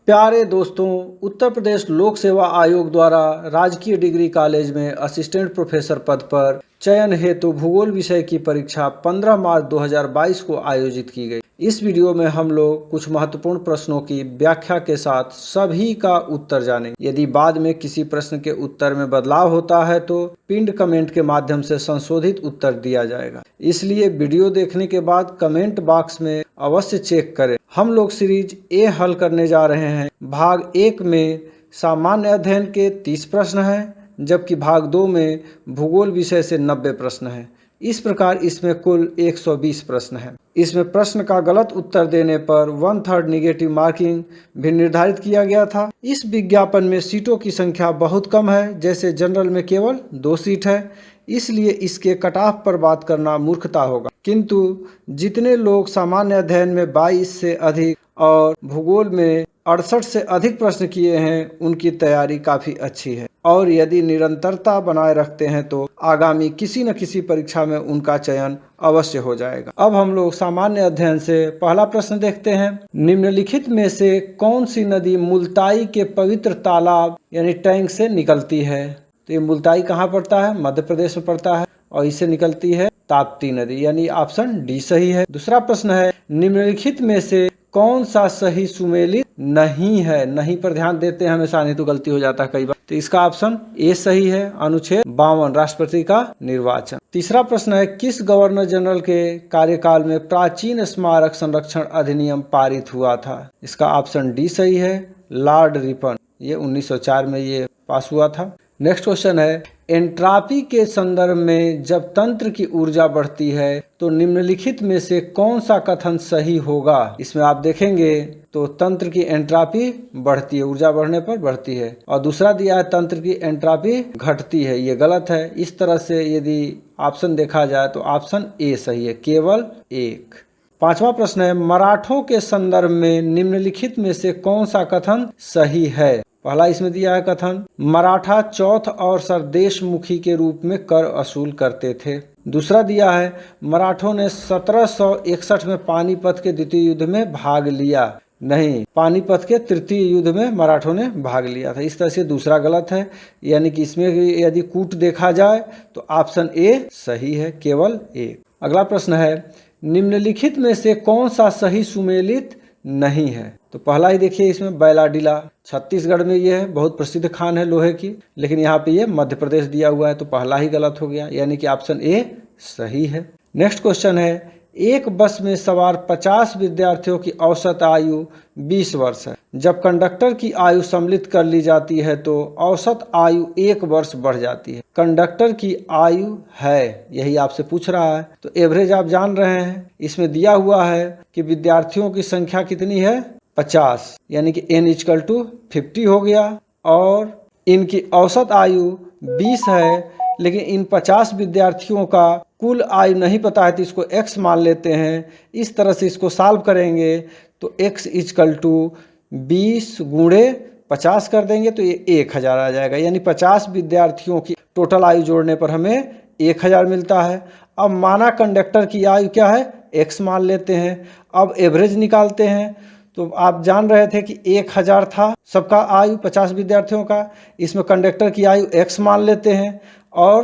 प्यारे दोस्तों, उत्तर प्रदेश लोक सेवा आयोग द्वारा राजकीय डिग्री कॉलेज में असिस्टेंट प्रोफेसर पद पर चयन हेतु भूगोल विषय की परीक्षा 15 मार्च 2022 को आयोजित की गई। इस वीडियो में हम लोग कुछ महत्वपूर्ण प्रश्नों की व्याख्या के साथ सभी का उत्तर जानेंगे। यदि बाद में किसी प्रश्न के उत्तर में बदलाव होता है तो पिंड कमेंट के माध्यम से संशोधित उत्तर दिया जाएगा, इसलिए वीडियो देखने के बाद कमेंट बॉक्स में अवश्य चेक करें। हम लोग सीरीज ए हल करने जा रहे हैं। भाग 1 में सामान्य अध्ययन के 30 प्रश्न हैं, जबकि भाग 2 में भूगोल विषय से 90 प्रश्न हैं। इस प्रकार इसमें कुल 120 प्रश्न हैं। इसमें प्रश्न का गलत उत्तर देने पर 1/3 निगेटिव मार्किंग भी निर्धारित किया गया था। इस विज्ञापन में सीटों की संख्या बहुत कम है, जैसे जनरल में केवल 2 सीट है, इसलिए इसके कट ऑफ पर बात करना मूर्खता होगा। किंतु जितने लोग सामान्य अध्ययन में 22 से अधिक और भूगोल में 68 से अधिक प्रश्न किए हैं, उनकी तैयारी काफ़ी अच्छी है और यदि निरंतरता बनाए रखते हैं तो आगामी किसी न किसी परीक्षा में उनका चयन अवश्य हो जाएगा। अब हम लोग सामान्य अध्ययन से पहला प्रश्न देखते हैं। निम्नलिखित में से कौन सी नदी मुल्ताई के पवित्र तालाब यानी टैंक से निकलती है? तो ये मुल्ताई कहाँ पड़ता है? मध्य प्रदेश में पड़ता है और इससे निकलती है ताप्ती नदी, यानी ऑप्शन डी सही है। दूसरा प्रश्न है, निम्नलिखित में से कौन सा सही सुमेलित नहीं है? नहीं पर ध्यान देते हैं हमेशा, नहीं तो गलती हो जाता है कई बार। तो इसका ऑप्शन ए सही है, अनुच्छेद 52 राष्ट्रपति का निर्वाचन। तीसरा प्रश्न है, किस गवर्नर जनरल के कार्यकाल में प्राचीन स्मारक संरक्षण अधिनियम पारित हुआ था? इसका ऑप्शन डी सही है, लॉर्ड रिपन। ये 1904 में ये पास हुआ था। नेक्स्ट क्वेश्चन है, एंट्रापी के संदर्भ में जब तंत्र की ऊर्जा बढ़ती है तो निम्नलिखित में से कौन सा कथन सही होगा? इसमें आप देखेंगे तो तंत्र की एंट्रापी बढ़ती है, ऊर्जा बढ़ने पर बढ़ती है, और दूसरा दिया है तंत्र की एंट्रापी घटती है, ये गलत है। इस तरह से यदि ऑप्शन देखा जाए तो ऑप्शन ए सही है, केवल एक। पांचवा प्रश्न है, मराठों के संदर्भ में निम्नलिखित में से कौन सा कथन सही है? पहला इसमें दिया है कथन, मराठा चौथ और सरदेशमुखी के रूप में कर वसूल करते थे। दूसरा दिया है, मराठों ने 1761 में पानीपत के द्वितीय युद्ध में भाग लिया। नहीं, पानीपत के तृतीय युद्ध में मराठों ने भाग लिया था। इस तरह से दूसरा गलत है, यानी कि इसमें यदि कूट देखा जाए तो ऑप्शन ए सही है, केवल एक। अगला प्रश्न है, निम्नलिखित में से कौन सा सही सुमेलित नहीं है? तो पहला ही देखिए, इसमें बैलाडीला छत्तीसगढ़ में ये है, बहुत प्रसिद्ध खान है लोहे की, लेकिन यहाँ पे ये मध्य प्रदेश दिया हुआ है, तो पहला ही गलत हो गया, यानी कि ऑप्शन ए सही है। नेक्स्ट क्वेश्चन है, एक बस में सवार 50 विद्यार्थियों की औसत आयु 20 वर्ष है। जब कंडक्टर की आयु सम्मिलित कर ली जाती है तो औसत आयु 1 वर्ष बढ़ जाती है। कंडक्टर की आयु है, यही आपसे पूछ रहा है, तो एवरेज आप जान रहे हैं। इसमें दिया हुआ है कि विद्यार्थियों की संख्या कितनी है? 50, यानी कि n=50 हो गया, और इनकी औसत आयु 20 है, लेकिन इन 50 विद्यार्थियों का कुल आयु नहीं पता है, तो इसको x मान लेते हैं। इस तरह से इसको सॉल्व करेंगे तो x=20 गुणे 50 कर देंगे तो ये 1000 आ जाएगा, यानी 50 विद्यार्थियों की टोटल आयु जोड़ने पर हमें 1000 मिलता है। अब माना कंडक्टर की आयु क्या है? x मान लेते हैं। अब एवरेज निकालते हैं, तो आप जान रहे थे कि 1000 था सबका आयु 50 विद्यार्थियों का, इसमें कंडक्टर की आयु x मान लेते हैं, और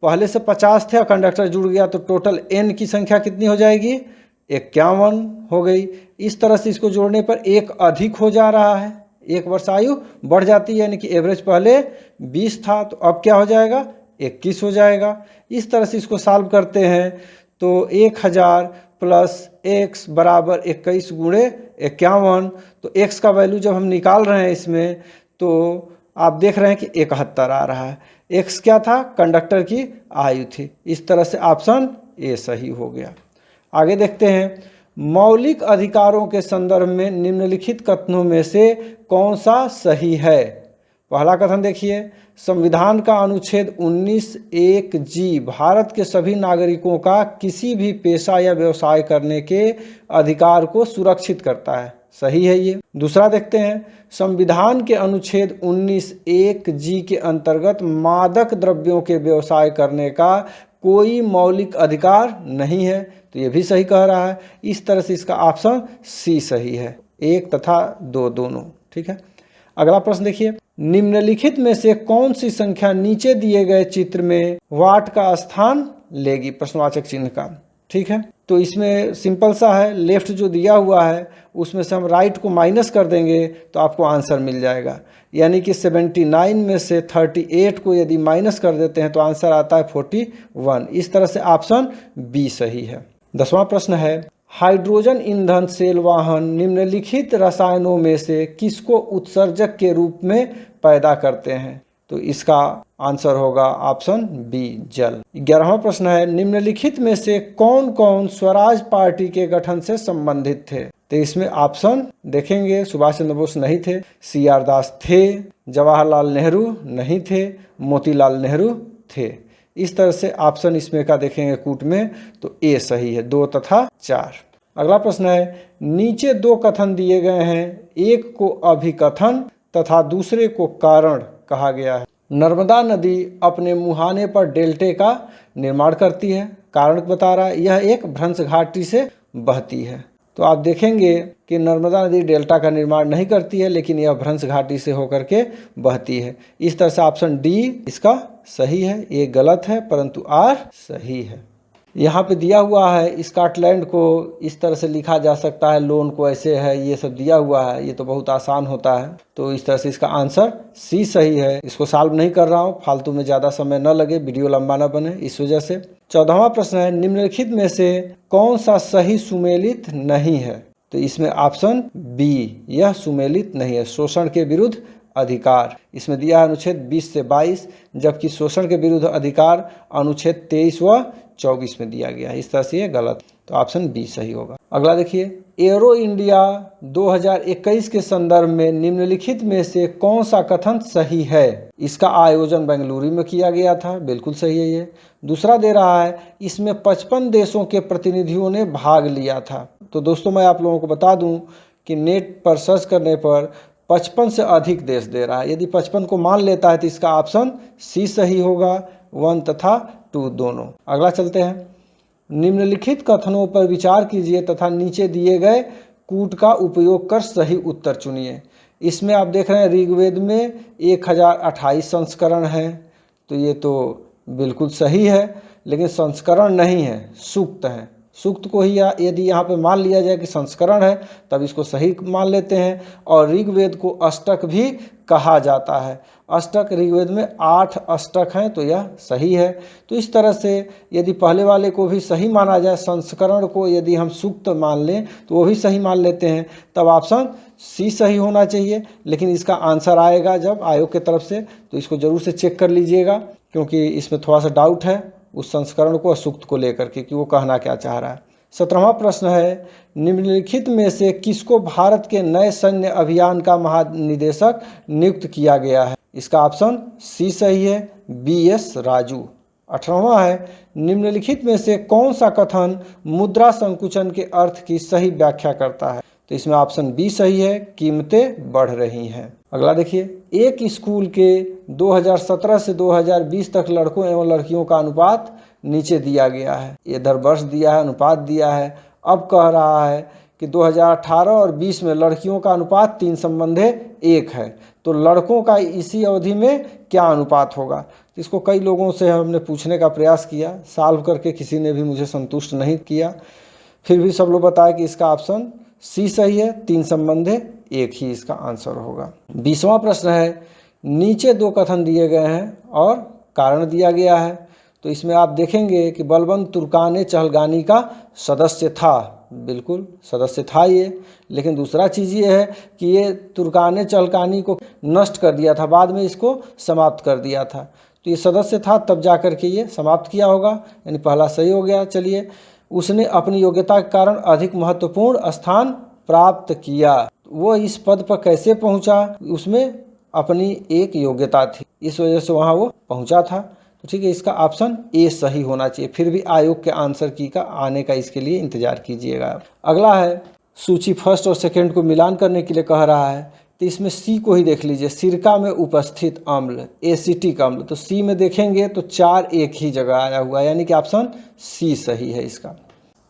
पहले से 50 थे और कंडक्टर जुड़ गया तो टोटल n की संख्या कितनी हो जाएगी? 51 हो गई। इस तरह से इसको जोड़ने पर 1 अधिक हो जा रहा है, 1 वर्ष आयु बढ़ जाती है, यानी कि एवरेज पहले 20 था तो अब क्या हो जाएगा? 21 हो जाएगा। इस तरह से इसको सॉल्व करते हैं तो 1000 प्लस x बराबर 21 गुणे 51, तो x का वैल्यू जब हम निकाल रहे हैं इसमें तो आप देख रहे हैं कि 71 आ रहा है। x क्या था? कंडक्टर की आयु थी। इस तरह से ऑप्शन ए सही हो गया। आगे देखते हैं, मौलिक अधिकारों के संदर्भ में निम्नलिखित कथनों में से कौन सा सही है? पहला कथन देखिए, संविधान का अनुच्छेद 19(1)(g) भारत के सभी नागरिकों का किसी भी पेशा या व्यवसाय करने के अधिकार को सुरक्षित करता है। सही है ये। दूसरा देखते हैं, संविधान के अनुच्छेद 19(1)(g) के अंतर्गत मादक द्रव्यों के व्यवसाय करने का कोई मौलिक अधिकार नहीं है, तो ये भी सही कह रहा है। इस तरह से इसका ऑप्शन सी सही है, 1 तथा 2 दोनों। ठीक है। अगला प्रश्न देखिए, निम्नलिखित में से कौन सी संख्या नीचे दिए गए चित्र में वाट का स्थान लेगी, प्रश्नवाचक चिन्ह का। ठीक है, तो इसमें सिंपल सा है, लेफ्ट जो दिया हुआ है उसमें से हम राइट को माइनस कर देंगे तो आपको आंसर मिल जाएगा। यानी कि 79 में से 38 को यदि माइनस कर देते हैं तो आंसर आता है 41। इस तरह से ऑप्शन बी सही है। 10वां प्रश्न है, हाइड्रोजन ईंधन सेल वाहन निम्नलिखित रसायनों में से किसको उत्सर्जक के रूप में पैदा करते हैं, तो इसका आंसर होगा ऑप्शन बी जल। 11वां प्रश्न है, निम्नलिखित में से कौन कौन स्वराज पार्टी के गठन से संबंधित थे, तो इसमें ऑप्शन देखेंगे, सुभाष चंद्र बोस नहीं थे, CR दास थे, जवाहरलाल नेहरू नहीं थे, मोतीलाल नेहरू थे। इस तरह से ऑप्शन इसमें का देखेंगे कूट में तो ए सही है, 2 तथा 4। अगला प्रश्न है, नीचे 2 कथन दिए गए हैं, एक को अभिकथन तथा दूसरे को कारण कहा गया है। नर्मदा नदी अपने मुहाने पर डेल्टे का निर्माण करती है, कारण बता रहा है, यह एक भ्रंश घाटी से बहती है। तो आप देखेंगे कि नर्मदा नदी डेल्टा का निर्माण नहीं करती है, लेकिन यह भ्रंश घाटी से होकर के बहती है। इस तरह से ऑप्शन डी इसका सही है, ये गलत है परंतु आर सही है। यहाँ पे दिया हुआ है स्कॉटलैंड को इस तरह से लिखा जा सकता है, लोन को ऐसे है, ये सब दिया हुआ है, ये तो बहुत आसान होता है। तो इस तरह से इसका आंसर सी सही है। इसको सॉल्व नहीं कर रहा हूँ, फालतू में ज़्यादा समय न लगे, वीडियो लंबा न बने, इस वजह से। 14वां प्रश्न है, निम्नलिखित में से कौन सा सही सुमेलित नहीं है, तो इसमें ऑप्शन बी यह सुमेलित नहीं है। शोषण के विरुद्ध अधिकार, इसमें दिया है अनुच्छेद 20 से 22, जबकि शोषण के विरुद्ध अधिकार अनुच्छेद 23 व 24 में दिया गया है। इस तरह से ये गलत, तो ऑप्शन बी सही होगा। अगला देखिए, एरो इंडिया 2021 के संदर्भ में निम्नलिखित में से कौन सा कथन सही है, इसका आयोजन बेंगलुरु में किया गया था, बिल्कुल सही है ये। दूसरा दे रहा है, इसमें 55 देशों के प्रतिनिधियों ने भाग लिया था। तो दोस्तों मैं आप लोगों को बता दूं कि नेट पर सर्च करने पर 55 से अधिक देश दे रहा है। यदि 55 को मान लेता है तो इसका ऑप्शन सी सही होगा, 1 तथा 2 दोनों। अगला चलते हैं, निम्नलिखित कथनों पर विचार कीजिए तथा नीचे दिए गए कूट का उपयोग कर सही उत्तर चुनिए। इसमें आप देख रहे हैं ऋग्वेद में 1028 संस्करण हैं, तो ये तो बिल्कुल सही है, लेकिन संस्करण नहीं है, सूक्त है। सूक्त को ही यदि यहाँ पे मान लिया जाए कि संस्करण है तब इसको सही मान लेते हैं। और ऋग्वेद को अष्टक भी कहा जाता है, अष्टक ऋग्वेद में 8 अष्टक हैं, तो यह सही है। तो इस तरह से यदि पहले वाले को भी सही माना जाए, संस्करण को यदि हम सूक्त मान लें तो वो भी सही मान लेते हैं, तब ऑप्शन सी सही होना चाहिए। लेकिन इसका आंसर आएगा जब आयोग की तरफ से, तो इसको जरूर से चेक कर लीजिएगा, क्योंकि इसमें थोड़ा सा डाउट है उस संस्करण को सूक्त को लेकर के कि वो कहना क्या चाह रहा है। 17वां प्रश्न है, निम्नलिखित में से किसको भारत के नए सैन्य अभियान का महानिदेशक नियुक्त किया गया है, इसका ऑप्शन सी सही है, BS राजू। 18वां है, निम्नलिखित में से कौन सा कथन मुद्रा संकुचन के अर्थ की सही व्याख्या करता है, तो इसमें ऑप्शन बी सही है, कीमतें बढ़ रही हैं। अगला देखिए, एक स्कूल के 2017 से 2020 तक लड़कों एवं लड़कियों का अनुपात नीचे दिया गया है, इधर वर्ष दिया है, अनुपात दिया है। अब कह रहा है कि 2018 और 20 में लड़कियों का अनुपात 3:1 है, तो लड़कों का इसी अवधि में क्या अनुपात होगा। इसको कई लोगों से हमने पूछने का प्रयास किया, सॉल्व करके किसी ने भी मुझे संतुष्ट नहीं किया। फिर भी सब लोग बताया कि इसका ऑप्शन सी सही है, 3:1 ही इसका आंसर होगा। 20वां प्रश्न है, नीचे 2 कथन दिए गए हैं और कारण दिया गया है। तो इसमें आप देखेंगे कि बलवंत तुर्काने चहलगानी का सदस्य था, बिल्कुल सदस्य था ये, लेकिन दूसरा चीज़ ये है कि ये तुर्काने चहलगानी को नष्ट कर दिया था, बाद में इसको समाप्त कर दिया था। तो ये सदस्य था तब जा कर के ये समाप्त किया होगा, यानी पहला सही हो गया। चलिए, उसने अपनी योग्यता के कारण अधिक महत्वपूर्ण स्थान प्राप्त किया, वो इस पद पर कैसे पहुंचा, उसमें अपनी एक योग्यता थी, इस वजह से वहां वो पहुंचा था। तो ठीक है, इसका ऑप्शन ए सही होना चाहिए। फिर भी आयोग के आंसर की का आने का इसके लिए इंतजार कीजिएगा। अगला है, सूची फर्स्ट और सेकंड को मिलान करने के लिए कह रहा है, तो इसमें सी को ही देख लीजिए, सिरका में उपस्थित अम्ल, एसिटिक अम्ल, तो सी में देखेंगे तो 4 एक ही जगह आया हुआ है, यानी कि ऑप्शन सी सही है इसका।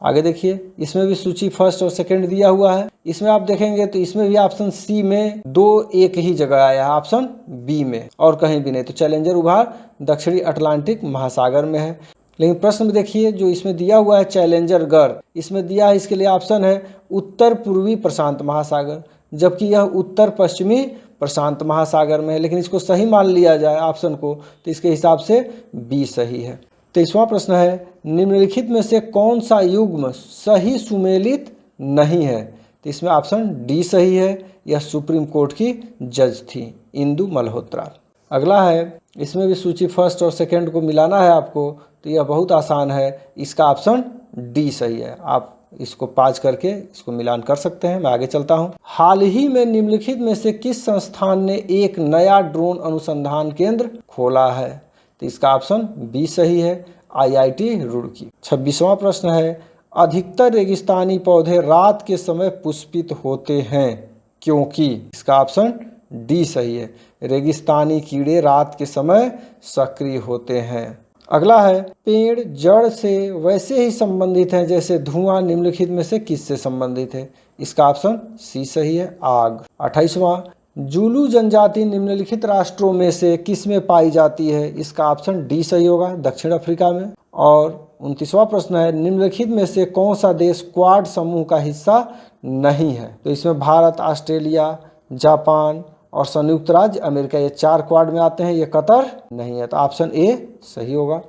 आगे देखिए, इसमें भी सूची फर्स्ट और सेकंड दिया हुआ है। इसमें आप देखेंगे तो इसमें भी ऑप्शन सी में 2 एक ही जगह आया है, ऑप्शन बी में और कहीं भी नहीं। तो चैलेंजर उभार दक्षिणी अटलांटिक महासागर में है। लेकिन प्रश्न में देखिए जो इसमें दिया हुआ है चैलेंजर गर्ल, इसमें दिया है इसके लिए ऑप्शन है उत्तर पूर्वी प्रशांत महासागर, जबकि यह उत्तर पश्चिमी प्रशांत महासागर में है। लेकिन इसको सही मान लिया जाए ऑप्शन को तो इसके हिसाब से बी सही है। 23वां प्रश्न है निम्नलिखित में से कौन सा युग्म सही सुमेलित नहीं है? तो इसमें ऑप्शन डी सही है, यह सुप्रीम कोर्ट की जज थी इंदु मल्होत्रा। अगला है, इसमें भी सूची फर्स्ट और सेकंड को मिलाना है आपको, तो यह बहुत आसान है, इसका ऑप्शन डी सही है। आप इसको पाज करके इसको मिलान कर सकते हैं। मैं आगे चलता हूं। हाल ही में निम्नलिखित में से किस संस्थान ने एक नया ड्रोन अनुसंधान केंद्र खोला है? तो इसका ऑप्शन बी सही है, आईआईटी रुड़की। 26वां प्रश्न है अधिकतर रेगिस्तानी पौधे रात के समय पुष्पित होते हैं क्योंकि? इसका ऑप्शन डी सही है, रेगिस्तानी कीड़े रात के समय सक्रिय होते हैं। अगला है पेड़ जड़ से वैसे ही संबंधित हैं जैसे धुआं, निम्नलिखित में से किससे संबंधित है? इसका ऑप्शन सी सही है, आग। 28वां जूलू जनजाति निम्नलिखित राष्ट्रों में से किस में पाई जाती है? इसका ऑप्शन डी सही होगा, दक्षिण अफ्रीका में। और 29वां प्रश्न है निम्नलिखित में से कौन सा देश क्वाड समूह का हिस्सा नहीं है? तो इसमें भारत, ऑस्ट्रेलिया, जापान और संयुक्त राज्य अमेरिका, ये 4 क्वाड में आते हैं, ये कतर नहीं है। तो ऑप्शन ए सही होगा।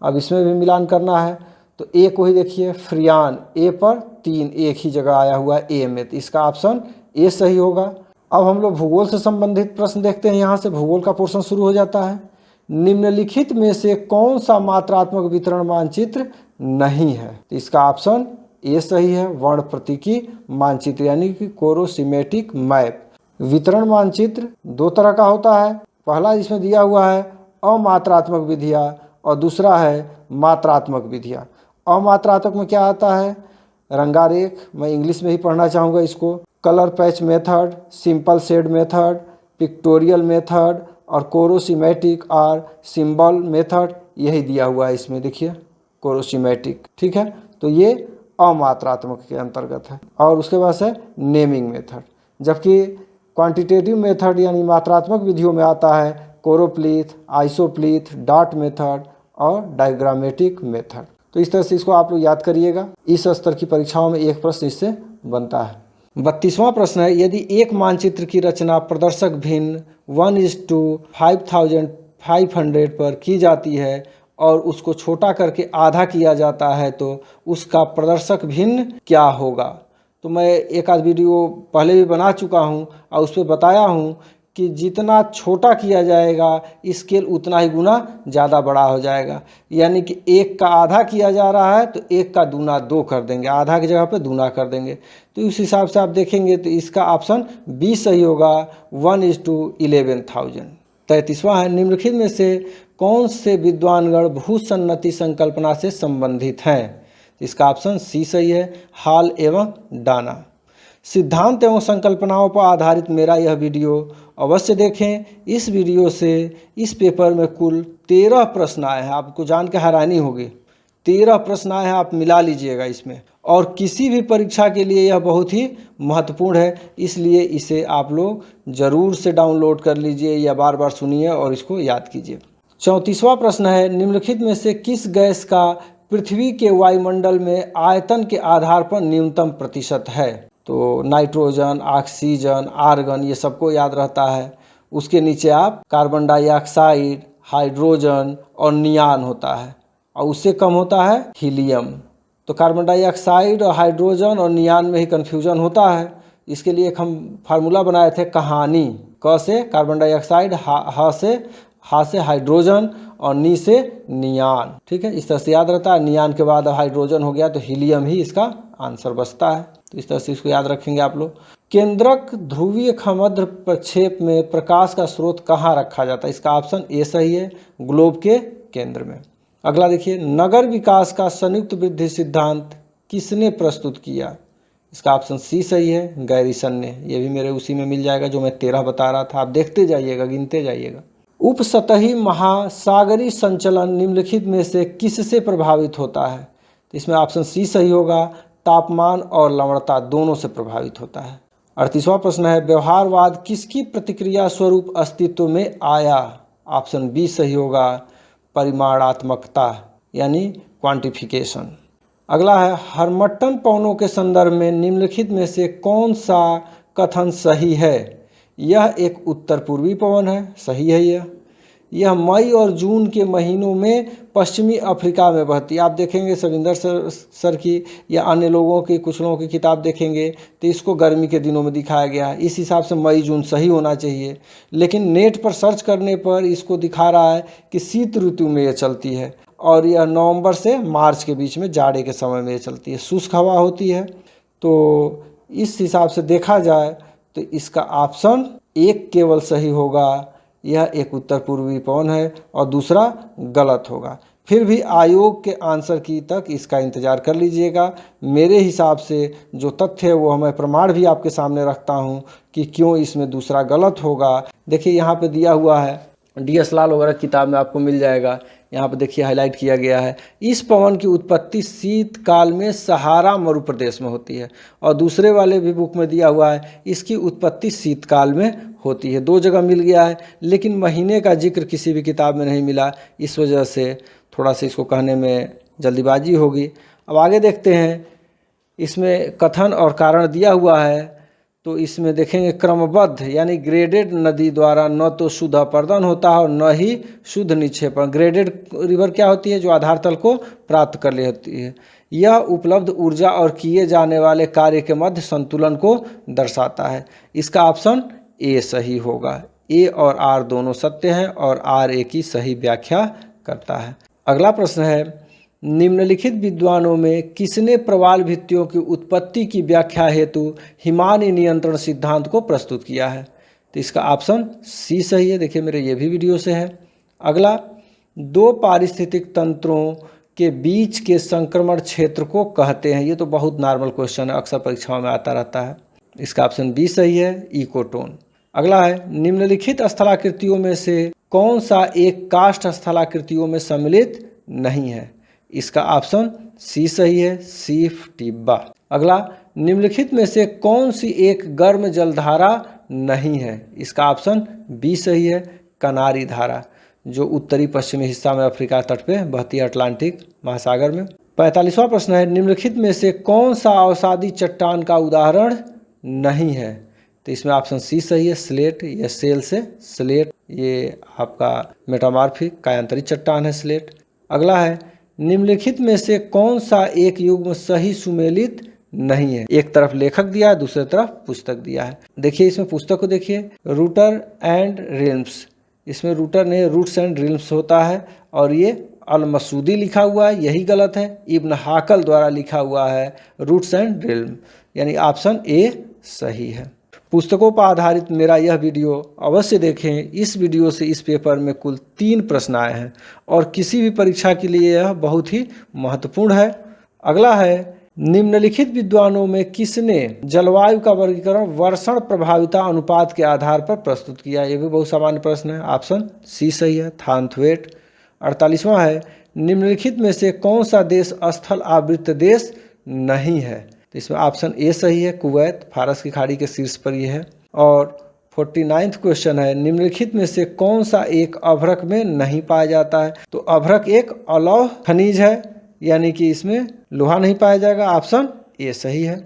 अब इसमें भी मिलान करना है तो ए को ही देखिए, फ्रियान ए पर 3 एक ही जगह आया हुआ है ए में, तो इसका ऑप्शन ए सही होगा। अब हम लोग भूगोल से संबंधित प्रश्न देखते हैं। यहाँ से भूगोल का पोर्शन शुरू हो जाता है। निम्नलिखित में से कौन सा मात्रात्मक वितरण मानचित्र नहीं है? तो इसका ऑप्शन ए सही है, वर्ण प्रतीकी मानचित्र यानी कि कोरोसिमेटिक मैप। वितरण मानचित्र 2 तरह का होता है। पहला इसमें दिया हुआ है अमात्रात्मक विधियाँ और दूसरा है मात्रात्मक विधियाँ। अमात्रात्मक में क्या आता है? रंगारेख, मैं इंग्लिश में ही पढ़ना चाहूँगा इसको, colour patch method, simple shade method, pictorial method और कोरोसिमेटिक और सिंबल मेथड, यही दिया हुआ है इसमें देखिए, कोरोसिमेटिक। ठीक है, तो ये अमात्रात्मक के अंतर्गत है। और उसके बाद है नेमिंग मेथड, जबकि क्वांटिटेटिव मेथड यानी मात्रात्मक विधियों में आता है कोरोप्लीथ, आइसोप्लीथ, डॉट मेथड और डायग्रामेटिक मेथड। तो इस तरह से इसको आप लोग याद करिएगा। इस स्तर की परीक्षाओं में एक प्रश्न इससे बनता है। 32वां प्रश्न है यदि एक मानचित्र की रचना प्रदर्शक भिन्न 1:5500 पर की जाती है और उसको छोटा करके आधा किया जाता है तो उसका प्रदर्शक भिन्न क्या होगा? तो मैं एक आध वीडियो पहले भी बना चुका हूँ और उस पर बताया हूँ कि जितना छोटा किया जाएगा स्केल उतना ही गुना ज़्यादा बड़ा हो जाएगा। यानी कि 1 का आधा किया जा रहा है तो 1 का दूना 2 कर देंगे, आधा की जगह पे दूना कर देंगे। तो उस हिसाब से आप देखेंगे तो इसका ऑप्शन बी सही होगा, 1:11,000। 33वां है निम्नलिखित में से कौन से विद्वानगण भूसन्नति संकल्पना से संबंधित हैं? इसका ऑप्शन सी सही है, हॉल एवं डाना। सिद्धांत एवं संकल्पनाओं पर आधारित मेरा यह वीडियो अवश्य देखें। इस वीडियो से इस पेपर में कुल 13 प्रश्न आए हैं। आपको जान के हैरानी होगी, 13 प्रश्न आए हैं, आप मिला लीजिएगा इसमें। और किसी भी परीक्षा के लिए यह बहुत ही महत्वपूर्ण है, इसलिए इसे आप लोग ज़रूर से डाउनलोड कर लीजिए या बार बार सुनिए और इसको याद कीजिए। 34वां प्रश्न है निम्नलिखित में से किस गैस का पृथ्वी के वायुमंडल में आयतन के आधार पर न्यूनतम प्रतिशत है? तो नाइट्रोजन, ऑक्सीजन, आर्गन, ये सबको याद रहता है। उसके नीचे आप कार्बन डाइऑक्साइड, हाइड्रोजन और नियान होता है और उससे कम होता है हीलियम। तो कार्बन डाइऑक्साइड और हाइड्रोजन और नियान में ही कन्फ्यूजन होता है। इसके लिए एक हम फार्मूला बनाए थे कहानी, क से कार्बन डाइऑक्साइड, हा से हाइड्रोजन और नी से नियान। ठीक है, इस तरह से याद रहता है। नियान के बाद हाइड्रोजन हो गया तो हीलियम ही इसका आंसर बचता है। तो इस तरह से इसको याद रखेंगे आप लोग। केंद्रक ध्रुवीय खमद्र प्रक्षेप में प्रकाश का स्रोत कहाँ रखा जाता है? इसका ऑप्शन ए सही है, ग्लोब के केंद्र में। अगला देखिए, नगर विकास का संयुक्त वृद्धि सिद्धांत किसने प्रस्तुत किया? इसका ऑप्शन सी सही है, गैरिसन ने। ये भी मेरे उसी में मिल जाएगा जो मैं 13 बता रहा था। आप देखते जाइएगा, गिनते जाइएगा। उपसतही महासागरीय संचलन निम्नलिखित में से किससे प्रभावित होता है? इसमें ऑप्शन सी सही होगा, तापमान और लवणता दोनों से प्रभावित होता है। 38वां प्रश्न है, व्यवहारवाद किसकी प्रतिक्रिया स्वरूप अस्तित्व में आया? ऑप्शन बी सही होगा, परिमाणात्मकता यानी क्वांटिफिकेशन। अगला है, हर्मट्टन पवनों के संदर्भ में निम्नलिखित में से कौन सा कथन सही है? यह एक उत्तर पूर्वी पवन है, सही है यह मई और जून के महीनों में पश्चिमी अफ्रीका में बहती है। आप देखेंगे सविंदर सर की या अन्य लोगों की, कुछ लोगों की किताब देखेंगे तो इसको गर्मी के दिनों में दिखाया गया है। इस हिसाब से मई जून सही होना चाहिए, लेकिन नेट पर सर्च करने पर इसको दिखा रहा है कि शीत ऋतु में यह चलती है और यह नवंबर से मार्च के बीच में जाड़े के समय में चलती है, शुष्क हवा होती है। तो इस हिसाब से देखा जाए तो इसका ऑप्शन एक केवल सही होगा, यह एक उत्तर पूर्वी पवन है, और दूसरा गलत होगा। फिर भी आयोग के आंसर की तक इसका इंतज़ार कर लीजिएगा। मेरे हिसाब से जो तथ्य है वो मैं प्रमाण भी आपके सामने रखता हूँ कि क्यों इसमें दूसरा गलत होगा। देखिए यहाँ पे दिया हुआ है, DS लाल वगैरह किताब में आपको मिल जाएगा। यहाँ पर देखिए हाईलाइट किया गया है, इस पवन की उत्पत्ति शीतकाल में सहारा मरुप्रदेश में होती है, और दूसरे वाले भी बुक में दिया हुआ है इसकी उत्पत्ति शीतकाल में होती है। दो जगह मिल गया है, लेकिन महीने का जिक्र किसी भी किताब में नहीं मिला, इस वजह से थोड़ा सा इसको कहने में जल्दीबाजी होगी। अब आगे देखते हैं, इसमें कथन और कारण दिया हुआ है। तो इसमें देखेंगे क्रमबद्ध यानी ग्रेडेड नदी द्वारा न तो शुद्ध अपर्दन होता है और न ही शुद्ध निक्षेपण। ग्रेडेड रिवर क्या होती है? जो आधार तल को प्राप्त कर लेती है। यह उपलब्ध ऊर्जा और किए जाने वाले कार्य के मध्य संतुलन को दर्शाता है। इसका ऑप्शन ए सही होगा। ए और आर दोनों सत्य हैं और आर ए की सही व्याख्या करता है। अगला प्रश्न है, निम्नलिखित विद्वानों में किसने प्रवाल भित्तियों की उत्पत्ति की व्याख्या हेतु हिमानी नियंत्रण सिद्धांत को प्रस्तुत किया है? तो इसका ऑप्शन सी सही है। देखिए मेरे ये भी वीडियो से है। अगला, दो पारिस्थितिक तंत्रों के बीच के संक्रमण क्षेत्र को कहते हैं। ये तो बहुत नॉर्मल क्वेश्चन है, अक्सर परीक्षाओं में आता रहता है। इसका ऑप्शन बी सही है, इकोटोन। अगला है, निम्नलिखित स्थलाकृतियों में से कौन सा एक काष्ठ स्थलाकृतियों में सम्मिलित नहीं है? इसका ऑप्शन सी सही है, सीफ टिब्बा। अगला, निम्नलिखित में से कौन सी एक गर्म जलधारा नहीं है? इसका ऑप्शन बी सही है, कनारी धारा, जो उत्तरी पश्चिमी हिस्सा में अफ्रीका तट पे बहती है, अटलांटिक महासागर में। 45वां प्रश्न है, निम्नलिखित में से कौन सा अवसादी चट्टान का उदाहरण नहीं है? तो इसमें ऑप्शन सी सही है, स्लेट या सेल से स्लेट, ये आपका मेटामॉर्फिक कायांतरित चट्टान है स्लेट। अगला है, निम्नलिखित में से कौन सा एक युग्म सही सुमेलित नहीं है? एक तरफ लेखक दिया है, दूसरी तरफ पुस्तक दिया है। देखिए इसमें पुस्तक को देखिए, रूटर एंड रिल्म्स, इसमें रूटर नहीं रूट्स एंड रिल्म्स होता है, और ये अल मसूदी लिखा हुआ है, यही गलत है। इब्न हाकल द्वारा लिखा हुआ है रूट्स एंड रिल्म, यानी ऑप्शन ए सही है। पुस्तकों पर आधारित मेरा यह वीडियो अवश्य देखें। इस वीडियो से इस पेपर में कुल 3 प्रश्न आए हैं और किसी भी परीक्षा के लिए यह बहुत ही महत्वपूर्ण है। अगला है, निम्नलिखित विद्वानों में किसने जलवायु का वर्गीकरण वर्षण प्रभाविता अनुपात के आधार पर प्रस्तुत किया? ये भी बहुत सामान्य प्रश्न है। ऑप्शन सी सही है, थानथवेट। 48वां है, निम्नलिखित में से कौन सा देश स्थल आवृत देश नहीं है? तो इसमें ऑप्शन ए सही है, कुवैत, फारस की खाड़ी के शीर्ष पर यह है। और 49वां क्वेश्चन है, निम्नलिखित में से कौन सा एक अभ्रक में नहीं पाया जाता है? तो अभ्रक एक अलौह खनिज है, यानी कि इसमें लोहा नहीं पाया जाएगा। ऑप्शन ए सही है।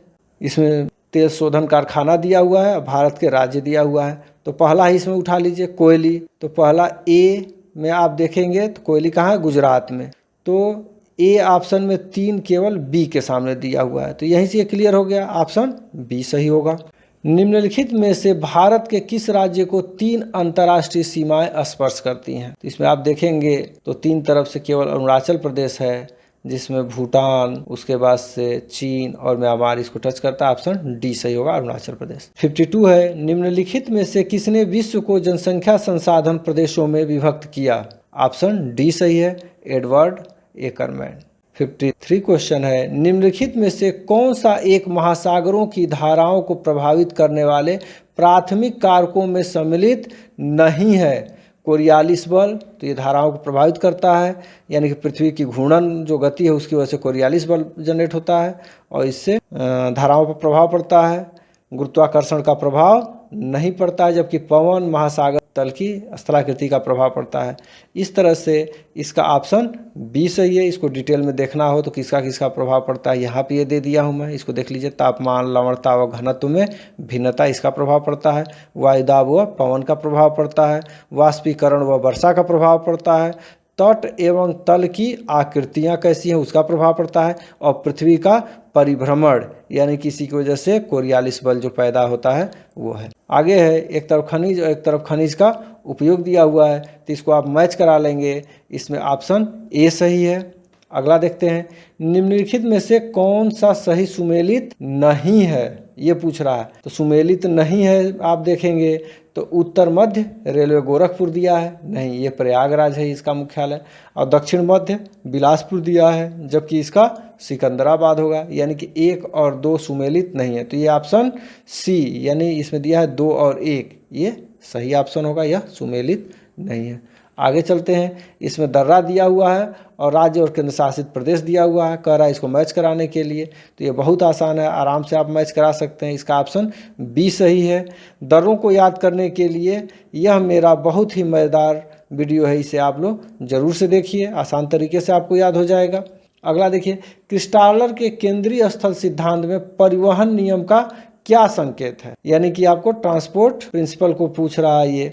इसमें तेल शोधन कारखाना दिया हुआ है, भारत के राज्य दिया हुआ है, तो पहला ही इसमें उठा लीजिए, कोयली। तो पहला ए में आप देखेंगे तो कोयली कहाँ है? गुजरात में। तो ए ऑप्शन में 3 केवल बी के सामने दिया हुआ है, तो यहीं से क्लियर हो गया, ऑप्शन बी सही होगा। निम्नलिखित में से भारत के किस राज्य को 3 अंतर्राष्ट्रीय सीमाएं स्पर्श करती हैं? तो इसमें आप देखेंगे तो 3 तरफ से केवल अरुणाचल प्रदेश है, जिसमें भूटान, उसके बाद से चीन और म्यांमार इसको टच करता है। ऑप्शन डी सही होगा, अरुणाचल प्रदेश। 52 है, निम्नलिखित में से किसने विश्व को जनसंख्या संसाधन प्रदेशों में विभक्त किया? ऑप्शन डी सही है, एडवर्ड एकरमैन। 53 क्वेश्चन है, निम्नलिखित में से कौन सा एक महासागरों की धाराओं को प्रभावित करने वाले प्राथमिक कारकों में सम्मिलित नहीं है? कोरियालिस बल, तो ये धाराओं को प्रभावित करता है, यानी कि पृथ्वी की घूर्णन जो गति है उसकी वजह से कोरियालिस बल जनरेट होता है और इससे धाराओं पर प्रभाव पड़ता है। गुरुत्वाकर्षण का प्रभाव नहीं पड़ता है, जबकि पवन, महासागर, तल की स्थलाकृति का प्रभाव पड़ता है। इस तरह से इसका ऑप्शन बी सही है। इसको डिटेल में देखना हो तो किसका किसका प्रभाव पड़ता है यहाँ पे ये दे दिया हूँ मैं, इसको देख लीजिए। तापमान, लवणता व घनत्व में भिन्नता, इसका प्रभाव पड़ता है। वायुदाब व पवन का प्रभाव पड़ता है। वाष्पीकरण व वर्षा का प्रभाव पड़ता है। तट एवं तल की आकृतियाँ कैसी हैं उसका प्रभाव पड़ता है। और पृथ्वी का परिभ्रमण, यानी किसी की वजह से कोरियालिस बल जो पैदा होता है वो है। आगे है, एक तरफ खनिज और एक तरफ खनिज का उपयोग दिया हुआ है, तो इसको आप मैच करा लेंगे। इसमें ऑप्शन ए सही है। अगला देखते हैं, निम्नलिखित में से कौन सा सही सुमेलित नहीं है, ये पूछ रहा है। तो सुमेलित नहीं है आप देखेंगे तो उत्तर मध्य रेलवे गोरखपुर दिया है, नहीं, ये प्रयागराज है इसका मुख्यालय। और दक्षिण मध्य बिलासपुर दिया है, जबकि इसका सिकंदराबाद होगा, यानी कि 1 और 2 सुमेलित नहीं है। तो ये ऑप्शन सी, यानी इसमें दिया है 2 और 1, ये सही ऑप्शन होगा, यह सुमेलित नहीं है। आगे चलते हैं, इसमें दर्रा दिया हुआ है और राज्य और केंद्र शासित प्रदेश दिया हुआ है, कह रहा है इसको मैच कराने के लिए। तो ये बहुत आसान है, आराम से आप मैच करा सकते हैं। इसका ऑप्शन बी सही है। दर्रों को याद करने के लिए यह मेरा बहुत ही मज़ेदार वीडियो है, इसे आप लोग ज़रूर से देखिए, आसान तरीके से आपको याद हो जाएगा। अगला देखिए, क्रिस्टालर के केंद्रीय स्थल सिद्धांत में परिवहन नियम का क्या संकेत है, यानी कि आपको ट्रांसपोर्ट प्रिंसिपल को पूछ रहा है ये।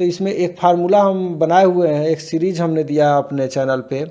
तो इसमें एक फार्मूला हम बनाए हुए हैं, एक सीरीज हमने दिया है अपने चैनल पे,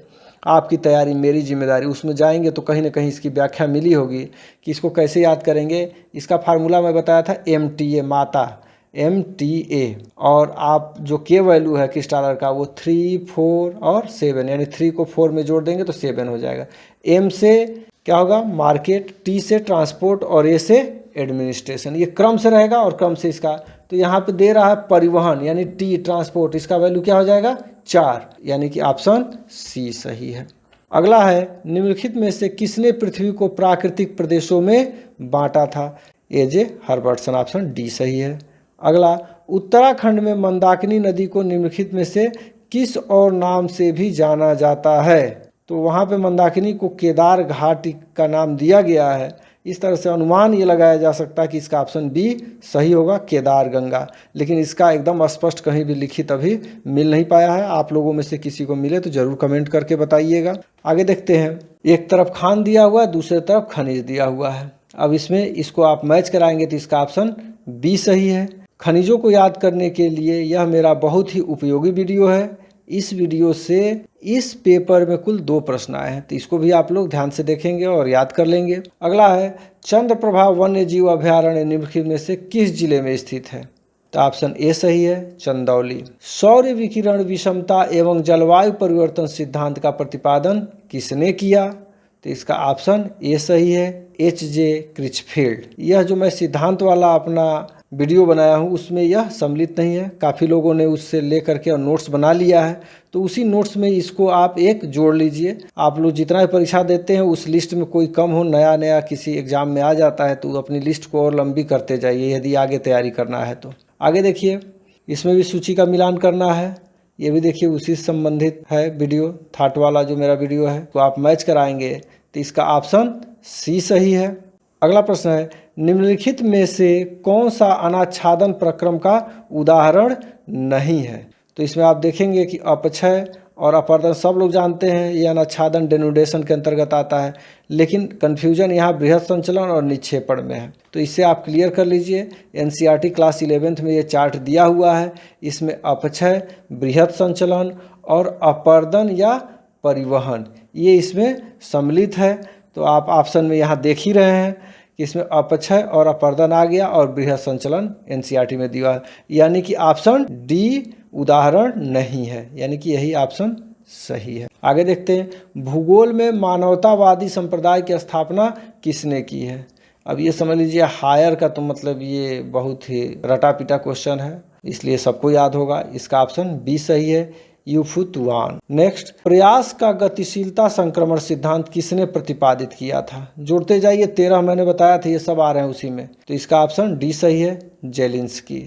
आपकी तैयारी मेरी जिम्मेदारी, उसमें जाएंगे तो कहीं ना कहीं इसकी व्याख्या मिली होगी कि इसको कैसे याद करेंगे। इसका फार्मूला मैं बताया था MTA, माता MTA, और आप जो के वैल्यू है क्रिस्टालर का वो 3, 4 और 7, यानी 3 को 4 में जोड़ देंगे तो 7 हो जाएगा। M से क्या होगा, मार्केट, T से ट्रांसपोर्ट और A से एडमिनिस्ट्रेशन, ये क्रम से रहेगा और क्रम से इसका। तो यहाँ पे दे रहा है परिवहन, यानी T ट्रांसपोर्ट, इसका वैल्यू क्या हो जाएगा 4, यानी कि ऑप्शन सी सही है। अगला है, निम्नलिखित में से किसने पृथ्वी को प्राकृतिक प्रदेशों में बांटा था, AJ हर्बर्टसन, ऑप्शन डी सही है। अगला, उत्तराखंड में मंदाकिनी नदी को निम्नलिखित में से किस और नाम से भी जाना जाता है। तो वहाँ पे मंदाकिनी को केदार घाट का नाम दिया गया है। इस तरह से अनुमान ये लगाया जा सकता है कि इसका ऑप्शन बी सही होगा, केदार गंगा, लेकिन इसका एकदम स्पष्ट कहीं भी लिखित अभी मिल नहीं पाया है। आप लोगों में से किसी को मिले तो जरूर कमेंट करके बताइएगा। आगे देखते हैं, एक तरफ खान दिया हुआ है, दूसरी तरफ खनिज दिया हुआ है। अब इसमें इसको आप मैच कराएंगे तो इसका ऑप्शन बी सही है। खनिजों को याद करने के लिए यह मेरा बहुत ही उपयोगी वीडियो है। इस वीडियो से इस पेपर में कुल 2 प्रश्न आए हैं, तो इसको भी आप लोग ध्यान से देखेंगे और याद कर लेंगे। अगला है, चंद्रप्रभा वन्य जीव अभयारण्य निम्नलिखित में से किस जिले में स्थित है। तो ऑप्शन ए सही है, चंदौली। सौर विकिरण विषमता एवं जलवायु परिवर्तन सिद्धांत का प्रतिपादन किसने किया। तो इसका ऑप्शन ए सही है, HJ क्रिचफील्ड। यह जो मैं सिद्धांत वाला अपना वीडियो बनाया हूँ उसमें यह सम्मिलित नहीं है, काफ़ी लोगों ने उससे ले करके और नोट्स बना लिया है, तो उसी नोट्स में इसको आप एक जोड़ लीजिए। आप लोग जितना भी परीक्षा देते हैं उस लिस्ट में कोई कम हो, नया किसी एग्जाम में आ जाता है तो अपनी लिस्ट को और लंबी करते जाइए यदि आगे तैयारी करना है तो। आगे देखिए, इसमें भी सूची का मिलान करना है, ये भी देखिए उसी से संबंधित है वीडियो, थाट वाला जो मेरा वीडियो है, तो आप मैच कराएंगे तो इसका ऑप्शन सी सही है। अगला प्रश्न है, निम्नलिखित में से कौन सा अनाच्छादन प्रक्रम का उदाहरण नहीं है। तो इसमें आप देखेंगे कि अपक्षय और अपर्दन सब लोग जानते हैं, ये अनाच्छादन डेनुडेशन के अंतर्गत आता है, लेकिन कन्फ्यूजन यहाँ बृहद संचलन और निक्षेपण में है। तो इससे आप क्लियर कर लीजिए। NCERT क्लास 11th में ये चार्ट दिया हुआ है, इसमें अपक्षय, बृहद संचलन और अपर्दन या परिवहन ये इसमें सम्मिलित है। तो आप ऑप्शन में यहाँ देख ही रहे हैं कि इसमें अपक्षय और अपर्दन आ गया और बृहद संचलन NCERT में दिया है, यानी कि ऑप्शन डी उदाहरण नहीं है, यानी कि यही ऑप्शन सही है। आगे देखते हैं, भूगोल में मानवतावादी संप्रदाय की स्थापना किसने की है। अब ये समझ लीजिए हायर का तो मतलब ये बहुत ही रटा पीटा क्वेश्चन है, इसलिए सबको याद होगा। इसका ऑप्शन बी सही है, यूफुतुआन। नेक्स्ट, प्रयास का गतिशीलता संक्रमण सिद्धांत किसने प्रतिपादित किया था। जोड़ते जाइए, 13 मैंने बताया था, ये सब आ रहे हैं उसी में। तो इसका ऑप्शन डी सही है, जेलिंस्की।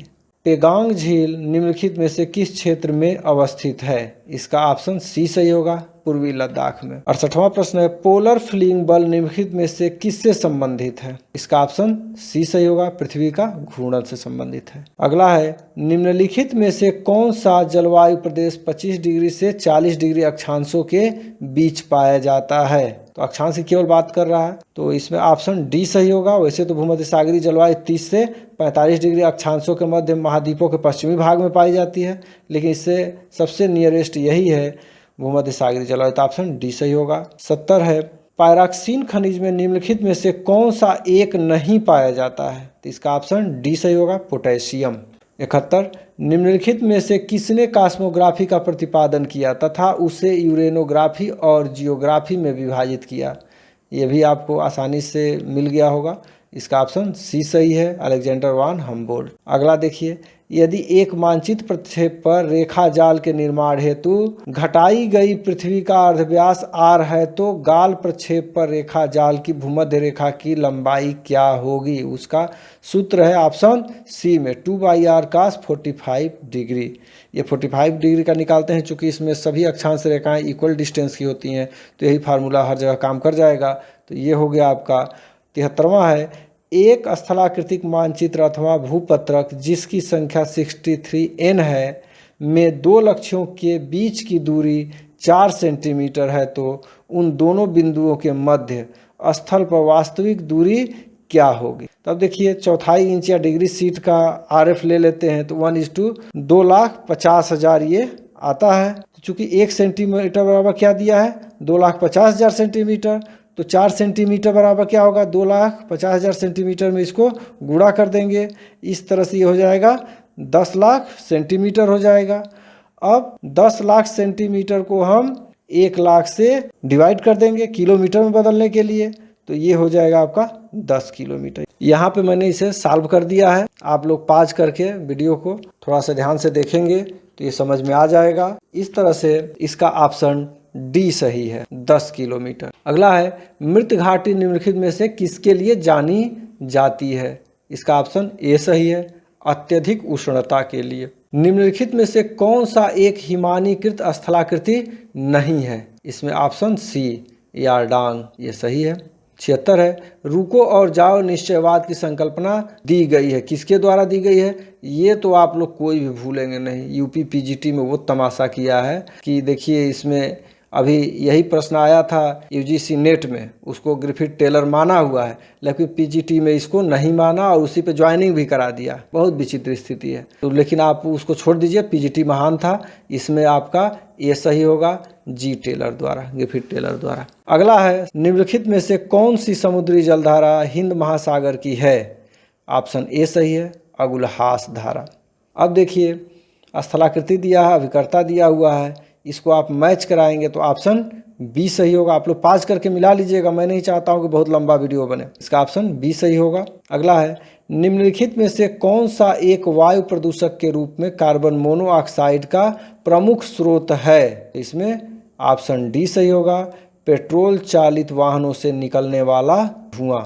पेगांग झील निम्नलिखित में से किस क्षेत्र में अवस्थित है? इसका ऑप्शन सी सही होगा, पूर्वी लद्दाख में। 68वां प्रश्न है, पोलर फ्लिंग बल निम्नलिखित में से किससे संबंधित है? इसका ऑप्शन सी सही होगा, पृथ्वी का घूर्णन से संबंधित है। अगला है, निम्नलिखित में से कौन सा जलवायु प्रदेश 25 डिग्री से 40 डिग्री अक्षांशों के बीच पाया जाता है? तो अक्षांश की केवल बात कर रहा है, तो इसमें ऑप्शन डी सही होगा। वैसे तो भूमध्य सागरीय जलवायु 30 से 45 डिग्री अक्षांशों के मध्य महाद्वीपों के पश्चिमी भाग में पाई जाती है, लेकिन इससे सबसे नियरेस्ट यही है भूमध्य सागरीय जलवायु, तो ऑप्शन डी सही होगा। 70 है, पायरॉक्सीन खनिज में निम्नलिखित में से कौन सा एक नहीं पाया जाता है? तो इसका ऑप्शन डी सही होगा, पोटेशियम। 71, निम्नलिखित में से किसने कॉस्मोग्राफी का प्रतिपादन किया तथा उसे यूरेनोग्राफी और जियोग्राफी में विभाजित किया? ये भी आपको आसानी से मिल गया होगा, इसका ऑप्शन सी सही है, अलेक्जेंडर वान हम्बोल्ट। अगला देखिए, यदि एक मानचित्र प्रक्षेप पर रेखा जाल के निर्माण हेतु घटाई गई पृथ्वी का अर्धव्यास r है तो गाल प्रक्षेप पर रेखा जाल की भूमध्य रेखा की लंबाई क्या होगी? उसका सूत्र है ऑप्शन सी में 2/r cos 45 डिग्री। ये 45 डिग्री का निकालते हैं, चूंकि इसमें सभी अक्षांश रेखाएं इक्वल डिस्टेंस की होती हैं, तो यही फार्मूला हर जगह काम कर जाएगा। तो ये हो गया आपका। 73वां है, एक स्थलाकृतिक मानचित्र अथवा भूपत्रक जिसकी संख्या 63N है में दो लक्ष्यों के बीच की दूरी 4 सेंटीमीटर है, तो उन दोनों बिंदुओं के मध्य स्थल पर वास्तविक दूरी क्या होगी? तब देखिए, 1/4 इंच या डिग्री सीट का RF ले लेते हैं तो 1:2,50,000 ये आता है। चूंकि 1 सेंटीमीटर बराबर क्या दिया है? 2,50,000 सेंटीमीटर, तो 4 सेंटीमीटर बराबर क्या होगा? 2,50,000 सेंटीमीटर में इसको गुणा कर देंगे, इस तरह से ये हो जाएगा 10 लाख सेंटीमीटर हो जाएगा। अब 10 लाख सेंटीमीटर को हम 1 लाख से डिवाइड कर देंगे किलोमीटर में बदलने के लिए, तो ये हो जाएगा आपका 10 किलोमीटर। यहाँ पे मैंने इसे सॉल्व कर दिया है, आप लोग पॉज करके वीडियो को थोड़ा सा ध्यान से देखेंगे तो ये समझ में आ जाएगा। इस तरह से इसका ऑप्शन डी सही है, 10 किलोमीटर। अगला है, मृत घाटी निम्नलिखित में से किसके लिए जानी जाती है? इसका ऑप्शन ए सही है, अत्यधिक उष्णता के लिए। निम्नलिखित में से कौन सा एक हिमानीकृत स्थलाकृति नहीं है? इसमें ऑप्शन सी यारडांग, ये सही है। 76 है, रुको और जाओ निश्चयवाद की संकल्पना दी गई है, किसके द्वारा दी गई है? ये तो आप लोग कोई भी भूलेंगे नहीं, यूपी पीजीटी में वो तमाशा किया है कि देखिए, इसमें अभी यही प्रश्न आया था यूजीसी नेट में, उसको ग्रिफिथ टेलर माना हुआ है, लेकिन पीजीटी में इसको नहीं माना और उसी पे ज्वाइनिंग भी करा दिया। बहुत विचित्र स्थिति है, तो लेकिन आप उसको छोड़ दीजिए, पीजीटी महान था। इसमें आपका ये सही होगा, जी टेलर द्वारा, ग्रिफिथ टेलर द्वारा। अगला है, निम्नलिखित में से कौन सी समुद्री जलधारा हिंद महासागर की है? ऑप्शन ए सही है, अगुलहास धारा। अब देखिए, स्थलाकृति दिया है, अभिकर्ता दिया हुआ है, इसको आप मैच कराएंगे तो ऑप्शन बी सही होगा। आप लोग पाज करके मिला लीजिएगा, मैं नहीं चाहता हूं कि बहुत लंबा वीडियो बने। इसका ऑप्शन बी सही होगा। अगला है, निम्नलिखित में से कौन सा एक वायु प्रदूषक के रूप में कार्बन मोनोऑक्साइड का प्रमुख स्रोत है? इसमें ऑप्शन डी सही होगा, पेट्रोल चालित वाहनों से निकलने वाला धुआं।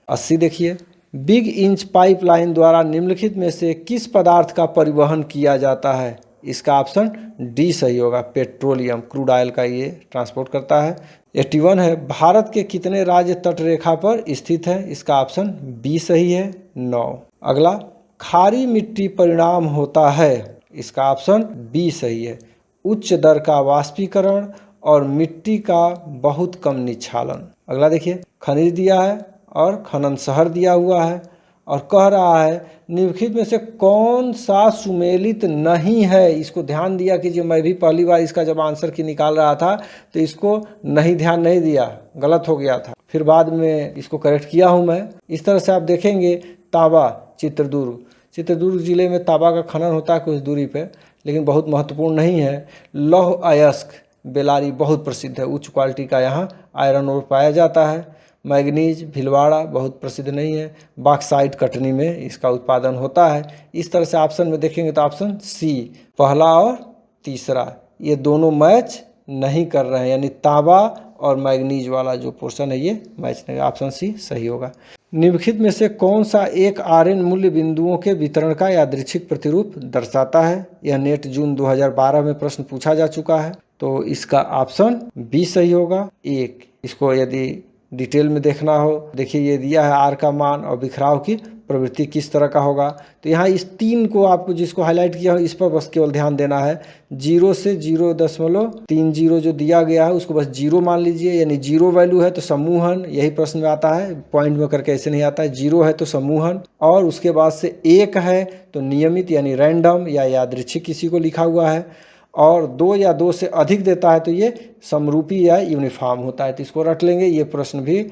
80 देखिए, बिग इंच पाइपलाइन द्वारा निम्नलिखित में से किस पदार्थ का परिवहन किया जाता है? इसका ऑप्शन डी सही होगा, पेट्रोलियम, क्रूड ऑयल का ये ट्रांसपोर्ट करता है। 81 है, भारत के कितने राज्य तट रेखा पर स्थित है? इसका ऑप्शन बी सही है, 9। अगला, खारी मिट्टी परिणाम होता है? इसका ऑप्शन बी सही है, उच्च दर का वाष्पीकरण और मिट्टी का बहुत कम निक्षालन। अगला देखिए, खनिज दिया है और खनन शहर दिया हुआ है और कह रहा है निम्नलिखित में से कौन सा सुमेलित नहीं है? इसको ध्यान दिया कीजिए, मैं भी पहली बार इसका जब आंसर की निकाल रहा था तो इसको नहीं ध्यान नहीं दिया, गलत हो गया था, फिर बाद में इसको करेक्ट किया हूँ मैं। इस तरह से आप देखेंगे, तांबा, चित्रदुर्ग जिले में तांबा का खनन होता है कुछ दूरी पे, लेकिन बहुत महत्वपूर्ण नहीं है। लौह अयस्क बेलारी बहुत प्रसिद्ध है, उच्च क्वालिटी का यहाँ आयरन ओर पाया जाता है। मैग्नीज भिलवाड़ा बहुत प्रसिद्ध नहीं है। बॉक्साइट कटनी में इसका उत्पादन होता है। इस तरह से ऑप्शन में देखेंगे तो ऑप्शन सी, पहला और तीसरा, ये दोनों मैच नहीं कर रहे हैं, यानी तांबा और मैग्नीज वाला जो पोर्शन है ये मैच नहीं, ऑप्शन सी सही होगा। निम्नलिखित में से कौन सा एक आरएन मूल्य बिंदुओं के वितरण का यादृच्छिक प्रतिरूप दर्शाता है? यह नेट जून 2012 में प्रश्न पूछा जा चुका है, तो इसका ऑप्शन बी सही होगा। एक, इसको यदि डिटेल में देखना हो, देखिए ये दिया है आर का मान और बिखराव की प्रवृत्ति किस तरह का होगा। तो यहाँ इस 3 को आपको जिसको हाईलाइट किया हो इस पर बस केवल ध्यान देना है। 0 से 0.30 जो दिया गया है उसको बस 0 मान लीजिए, यानी 0 वैल्यू है तो समूहन, यही प्रश्न में आता है, पॉइंट में करके ऐसे नहीं आता है। 0 है तो समूहन, और उसके बाद से 1 है तो नियमित यानी रैंडम या यादृच्छिक किसी को लिखा हुआ है, और 2 या 2 से अधिक देता है तो ये समरूपी या यूनिफॉर्म होता है। तो इसको रट लेंगे, ये प्रश्न भी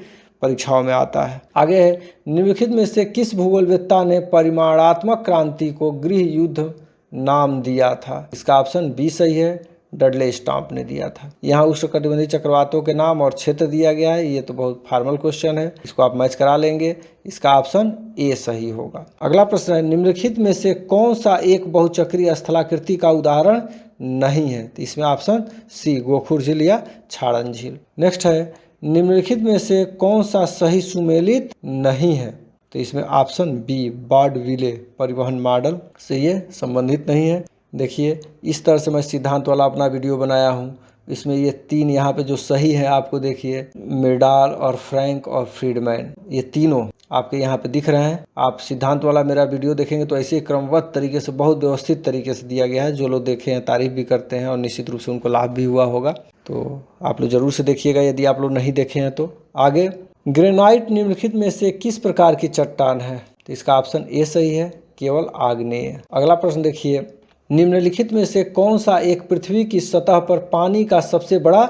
परीक्षाओं में आता है। आगे है, निम्नलिखित में से किस भूगोलवेत्ता ने परिमाणात्मक क्रांति को गृह युद्ध नाम दिया था? इसका ऑप्शन बी सही है, डडले स्टाम्प ने दिया था। यहाँ उष्णकटिबंधीय चक्रवातों के नाम और क्षेत्र दिया गया है, ये तो बहुत फॉर्मल क्वेश्चन है, इसको आप मैच करा लेंगे। इसका ऑप्शन ए सही होगा। अगला प्रश्न है, निम्नलिखित में से कौन सा एक बहुचक्रीय स्थलाकृति का उदाहरण नहीं है? तो इसमें ऑप्शन सी, गोखुर झील या छाड़न झील। नेक्स्ट है, निम्नलिखित में से कौन सा सही सुमेलित नहीं है? तो इसमें ऑप्शन बी, बार्डविले परिवहन मॉडल से ये संबंधित नहीं है। देखिए इस तरह से मैं सिद्धांत वाला अपना वीडियो बनाया हूँ, इसमें ये 3 यहाँ पे जो सही है आपको देखिए, मिर्डाल और फ्रैंक और फ्रीडमैन, ये तीनों आपके यहाँ पे दिख रहे हैं। आप सिद्धांत वाला मेरा वीडियो देखेंगे तो ऐसे क्रमबद्ध तरीके से, बहुत व्यवस्थित तरीके से दिया गया है। जो लोग देखे हैं तारीफ भी करते हैं और निश्चित रूप से उनको लाभ भी हुआ होगा, तो आप लोग जरूर से देखिएगा यदि आप लोग नहीं देखे हैं तो। आगे, ग्रेनाइट निम्नलिखित में से किस प्रकार की चट्टान है? तो इसका ऑप्शन ए सही है, केवल आग्नेय। अगला प्रश्न देखिए, निम्नलिखित में से कौन सा एक पृथ्वी की सतह पर पानी का सबसे बड़ा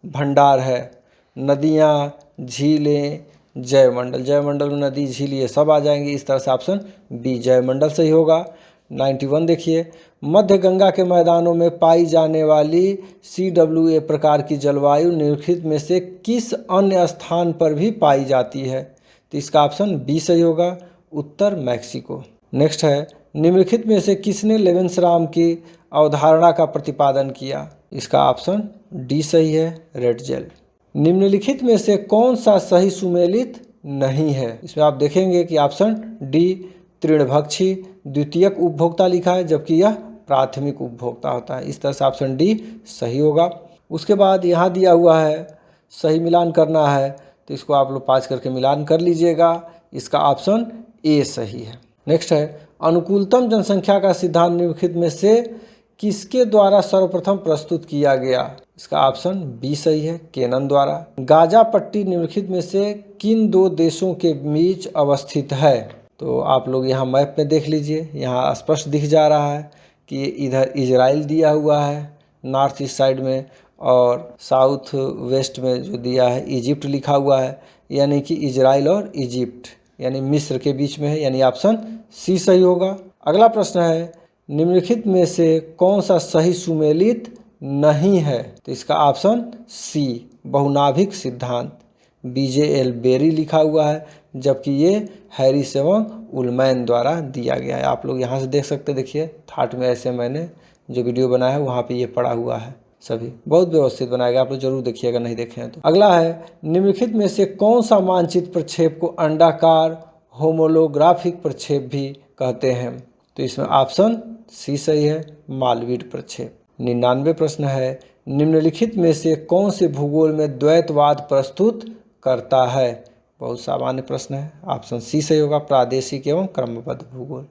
भंडार है? नदियाँ, झीलें, जयमंडल। जयमंडल में नदी, झील ये सब आ जाएंगे, इस तरह से ऑप्शन बी, जयमंडल सही होगा। 91 देखिए, मध्य गंगा के मैदानों में पाई जाने वाली CWA प्रकार की जलवायु निम्नलिखित में से किस अन्य स्थान पर भी पाई जाती है? तो इसका ऑप्शन बी सही होगा, उत्तर मैक्सिको। नेक्स्ट है, निम्नलिखित में से किसने लेवेंसराम की अवधारणा का प्रतिपादन किया? इसका ऑप्शन डी सही है, रेड जेल। निम्नलिखित में से कौन सा सही सुमेलित नहीं है? इसमें आप देखेंगे कि ऑप्शन डी, तृणभक्षी द्वितीयक उपभोक्ता लिखा है, जबकि यह प्राथमिक उपभोक्ता होता है। इस तरह से ऑप्शन डी सही होगा। उसके बाद यहाँ दिया हुआ है, सही मिलान करना है, तो इसको आप लोग 5 करके मिलान कर लीजिएगा। इसका ऑप्शन ए सही है। नेक्स्ट है, अनुकूलतम जनसंख्या का सिद्धांत निम्नलिखित में से किसके द्वारा सर्वप्रथम प्रस्तुत किया गया? इसका ऑप्शन बी सही है, केनन द्वारा। गाजा पट्टी निम्नलिखित में से किन 2 देशों के बीच अवस्थित है? तो आप लोग यहाँ मैप में देख लीजिए, यहाँ स्पष्ट दिख जा रहा है कि इधर इजराइल दिया हुआ है नॉर्थ ईस्ट साइड में, और साउथ वेस्ट में जो दिया है इजिप्ट लिखा हुआ है, यानी कि इजराइल और इजिप्ट यानी मिस्र के बीच में है, यानी ऑप्शन सी सही होगा। अगला प्रश्न है, निम्नलिखित में से कौन सा सही सुमेलित नहीं है? तो इसका ऑप्शन सी, बहुनाभिक सिद्धांत, BJL बेरी लिखा हुआ है, जबकि ये हैरिस एवं उलमैन द्वारा दिया गया है। आप लोग यहाँ से देख सकते, देखिए थाट में ऐसे मैंने जो वीडियो बनाया है वहाँ पे ये पड़ा हुआ है, सभी बहुत व्यवस्थित बनाया गया, आप लोग जरूर देखिएगा नहीं देखे हैं तो। अगला है, निम्नलिखित में से कौन सा मानचित्र प्रक्षेप को अंडाकार होमोलोग्राफिक प्रक्षेप भी कहते हैं? तो इसमें ऑप्शन सी सही है, मालवीड प्रक्षेप। 99 प्रश्न है, निम्नलिखित में से कौन से भूगोल में द्वैतवाद प्रस्तुत करता है? बहुत सामान्य प्रश्न है, ऑप्शन सी सही होगा, प्रादेशिक एवं क्रमबद्ध भूगोल।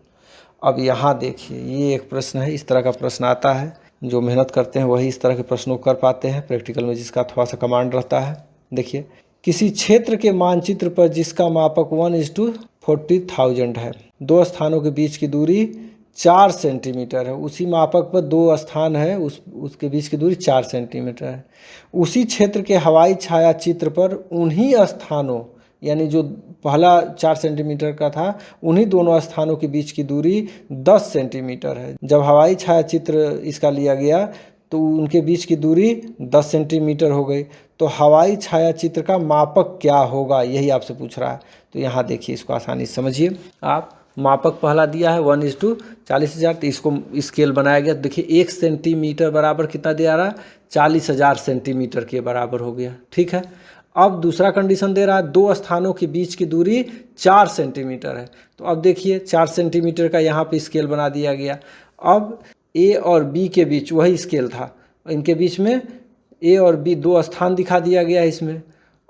अब यहाँ देखिए, ये एक प्रश्न है, इस तरह का प्रश्न आता है, जो मेहनत करते हैं वही इस तरह के प्रश्नों कर पाते हैं, प्रैक्टिकल में जिसका थोड़ा सा कमांड रहता है। देखिए, किसी क्षेत्र के मानचित्र पर जिसका मापक 1:40,000 है, 2 स्थानों के बीच की दूरी 4 सेंटीमीटर है, उसी मापक पर 2 स्थान है, उसके बीच की दूरी 4 सेंटीमीटर है। उसी क्षेत्र के हवाई छाया चित्र पर उन्हीं स्थानों, यानी जो पहला 4 सेंटीमीटर का था, उन्हीं दोनों स्थानों के बीच की दूरी 10 सेंटीमीटर है। जब हवाई छाया चित्र इसका लिया गया तो उनके बीच की दूरी 10 सेंटीमीटर हो गई। तो हवाई छाया चित्र का मापक क्या होगा, यही आपसे पूछ रहा है। तो यहाँ देखिए, इसको आसानी से समझिए आप। मापक पहला दिया है 1:40,000, तो इसको स्केल बनाया गया। देखिए 1 सेंटीमीटर बराबर कितना दिया रहा है, 40,000 सेंटीमीटर के बराबर हो गया, ठीक है। अब दूसरा कंडीशन दे रहा है, दो स्थानों के बीच की दूरी 4 सेंटीमीटर है। तो अब देखिए 4 सेंटीमीटर का यहाँ पे स्केल बना दिया गया। अब ए और बी के बीच वही स्केल था, इनके बीच में ए और बी दो स्थान दिखा दिया गया है इसमें।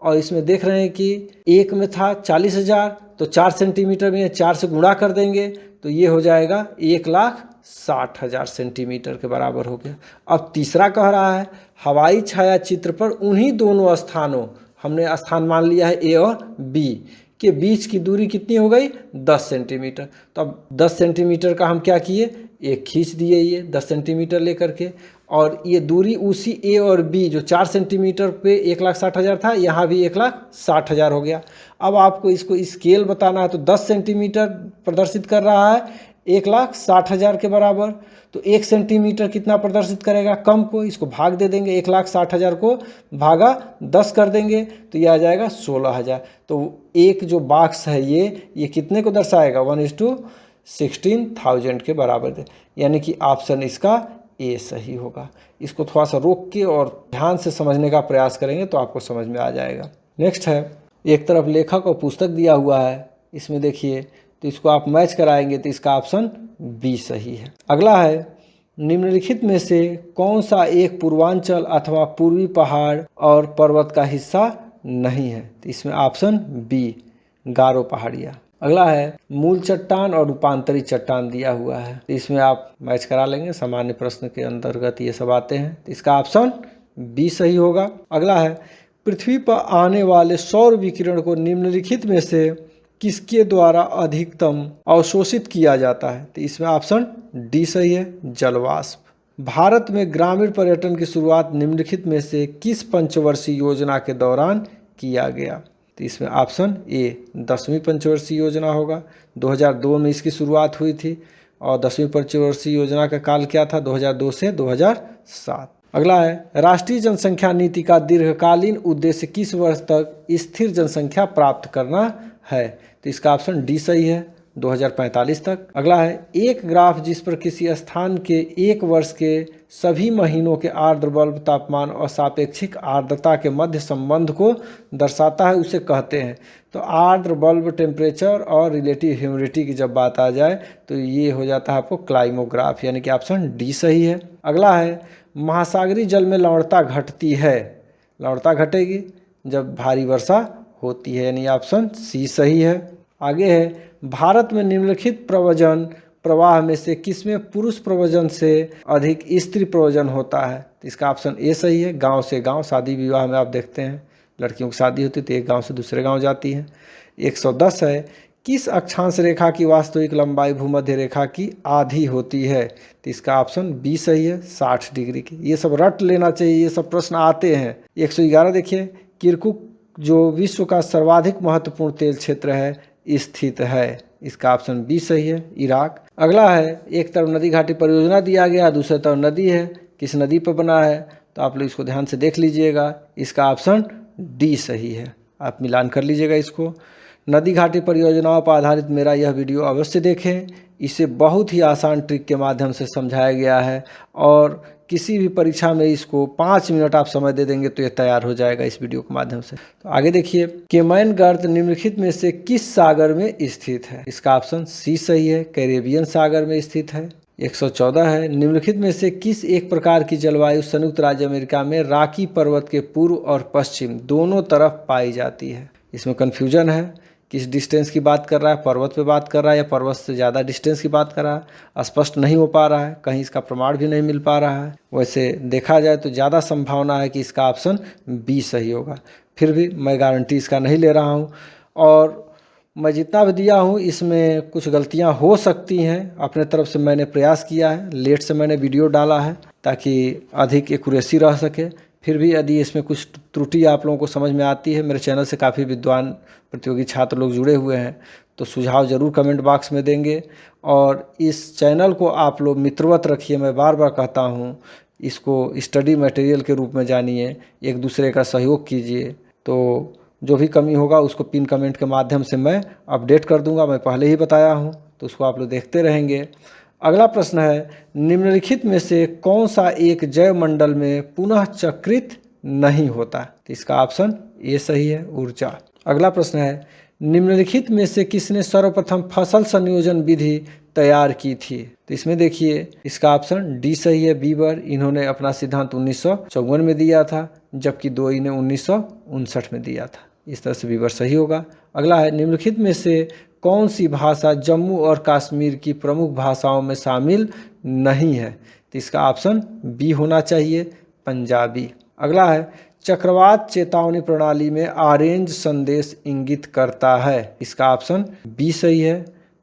और इसमें देख रहे हैं कि एक में था 40,000, तो 4 सेंटीमीटर में 4 से गुणा कर देंगे तो ये हो जाएगा 1,60,000 सेंटीमीटर के बराबर हो गया। अब तीसरा कह रहा है हवाई छाया चित्र पर उन्हीं दोनों स्थानों, हमने स्थान मान लिया है ए और बी के बीच की दूरी कितनी हो गई, 10 सेंटीमीटर। तो अब 10 सेंटीमीटर का हम क्या किए, एक खींच दिए ये 10 सेंटीमीटर लेकर के, और ये दूरी उसी ए और बी जो 4 सेंटीमीटर पे 1,60,000 था, यहाँ भी 1,60,000 हो गया। अब आपको इसको स्केल बताना है, तो 10 सेंटीमीटर प्रदर्शित कर रहा है 1,60,000 के बराबर। तो 1 सेंटीमीटर कितना प्रदर्शित करेगा, कम को, इसको भाग दे देंगे, 1,60,000 को भागा 10 कर देंगे तो ये आ जाएगा 16,000। तो एक जो बॉक्स है ये कितने को दर्शाएगा, 1:16,000 के बराबर दे, यानी कि ऑप्शन इसका ए सही होगा। इसको थोड़ा सा रोक के और ध्यान से समझने का प्रयास करेंगे तो आपको समझ में आ जाएगा। नेक्स्ट है, एक तरफ लेखक और पुस्तक दिया हुआ है, इसमें देखिए, तो इसको आप मैच कराएंगे तो इसका ऑप्शन बी सही है। अगला है, निम्नलिखित में से कौन सा एक पूर्वांचल अथवा पूर्वी पहाड़ और पर्वत का हिस्सा नहीं है, तो इसमें ऑप्शन बी गारो पहाड़िया। अगला है, मूल चट्टान और रूपांतरित चट्टान दिया हुआ है, तो इसमें आप मैच करा लेंगे, सामान्य प्रश्न के अंतर्गत ये सब आते हैं, तो इसका ऑप्शन बी सही होगा। अगला है, पृथ्वी पर आने वाले सौर विकिरण को निम्नलिखित में से किसके द्वारा अधिकतम अवशोषित किया जाता है, तो इसमें ऑप्शन डी सही है, जलवाष्प। भारत में ग्रामीण पर्यटन की शुरुआत निम्नलिखित में से किस पंचवर्षीय योजना के दौरान किया गया, तो इसमें ऑप्शन ए 10वीं पंचवर्षीय योजना होगा। 2002 में इसकी शुरुआत हुई थी और 10वीं पंचवर्षीय योजना का काल क्या था, 2002 से 2007। अगला है, राष्ट्रीय जनसंख्या नीति का दीर्घकालीन उद्देश्य किस वर्ष तक स्थिर जनसंख्या प्राप्त करना है, तो इसका ऑप्शन डी सही है, 2045 तक। अगला है, एक ग्राफ जिस पर किसी स्थान के एक वर्ष के सभी महीनों के आर्द्र बल्ब तापमान और सापेक्षिक आर्द्रता के मध्य संबंध को दर्शाता है उसे कहते हैं, तो आर्द्र बल्ब टेम्परेचर और रिलेटिव ह्यूमिडिटी की जब बात आ जाए तो ये हो जाता है आपको क्लाइमोग्राफ, यानी कि ऑप्शन डी सही है। अगला है, महासागरीय जल में लवणता घटती है, लवणता घटेगी जब भारी वर्षा होती है, यानी ऑप्शन सी सही है। आगे है, भारत में निम्नलिखित प्रव्रजन प्रवाह में से किसमें पुरुष प्रव्रजन से अधिक स्त्री प्रव्रजन होता है, तो इसका ऑप्शन ए सही है, गांव से गांव। शादी विवाह में आप देखते हैं लड़कियों की शादी होती है तो एक गांव से दूसरे गांव जाती है। 110 है, किस अक्षांश रेखा की वास्तविक लंबाई भूमध्य रेखा की आधी होती है, तो इसका ऑप्शन बी सही है, 60 डिग्री की। ये सब रट लेना चाहिए, ये सब प्रश्न आते हैं। 111 देखिए, किरकुक जो विश्व का सर्वाधिक महत्वपूर्ण तेल क्षेत्र है स्थित है, इसका ऑप्शन बी सही है, इराक। अगला है, एक तरफ नदी घाटी परियोजना दिया गया, दूसरी तरफ नदी है, किस नदी पर बना है, तो आप लोग इसको ध्यान से देख लीजिएगा, इसका ऑप्शन डी सही है, आप मिलान कर लीजिएगा इसको। नदी घाटी परियोजनाओं पर आधारित मेरा यह वीडियो अवश्य देखें, इसे बहुत ही आसान ट्रिक के माध्यम से समझाया गया है और किसी भी परीक्षा में इसको 5 मिनट आप समय दे देंगे तो ये तैयार हो जाएगा इस वीडियो के माध्यम से। तो आगे देखिए, केमैन गर्त निम्नलिखित में से किस सागर में स्थित है, इसका ऑप्शन सी सही है, कैरेबियन सागर में स्थित है। 114 है, निम्नलिखित में से किस एक प्रकार की जलवायु संयुक्त राज्य अमेरिका में रॉकी पर्वत के पूर्व और पश्चिम दोनों तरफ पाई जाती है, इसमें कन्फ्यूजन है, किस डिस्टेंस की बात कर रहा है, पर्वत पे बात कर रहा है या पर्वत से ज़्यादा डिस्टेंस की बात कर रहा है, स्पष्ट नहीं हो पा रहा है, कहीं इसका प्रमाण भी नहीं मिल पा रहा है। वैसे देखा जाए तो ज़्यादा संभावना है कि इसका ऑप्शन बी सही होगा, फिर भी मैं गारंटी इसका नहीं ले रहा हूँ और मैं जितना भी दिया हूँ इसमें कुछ गलतियाँ हो सकती हैं, अपने तरफ से मैंने प्रयास किया है, लेट से मैंने वीडियो डाला है ताकि अधिक एक्यूरेसी रह सके। फिर भी यदि इसमें कुछ त्रुटि आप लोगों को समझ में आती है, मेरे चैनल से काफ़ी विद्वान प्रतियोगी छात्र लोग जुड़े हुए हैं तो सुझाव ज़रूर कमेंट बॉक्स में देंगे और इस चैनल को आप लोग मित्रवत रखिए। मैं बार बार कहता हूँ, इसको स्टडी मटेरियल के रूप में जानिए, एक दूसरे का सहयोग कीजिए, तो जो भी कमी होगा उसको पिन कमेंट के माध्यम से मैं अपडेट कर दूंगा। मैं पहले ही बताया हूँ तो उसको आप लोग देखते रहेंगे। अगला प्रश्न है, निम्नलिखित में से कौन सा एक जैव मंडल में पुनः चक्रित नहीं होता। तो इसका ऑप्शन ए सही है, ऊर्जा। अगला प्रश्न है, निम्नलिखित में से किसने सर्वप्रथम फसल संयोजन विधि तैयार की थी? तो इसमें देखिए इसका ऑप्शन डी सही है, बीबर। इन्होंने अपना सिद्धांत 1954 में दिया था, जबकि डोई ने 1959 में दिया था। इस तरह से बीबर सही होगा। अगला है, निम्नलिखित में से कौन सी भाषा जम्मू और कश्मीर की प्रमुख भाषाओं में शामिल नहीं है? तो इसका ऑप्शन बी होना चाहिए, पंजाबी। अगला है, चक्रवात चेतावनी प्रणाली में ऑरेंज संदेश इंगित करता है। इसका ऑप्शन बी सही है,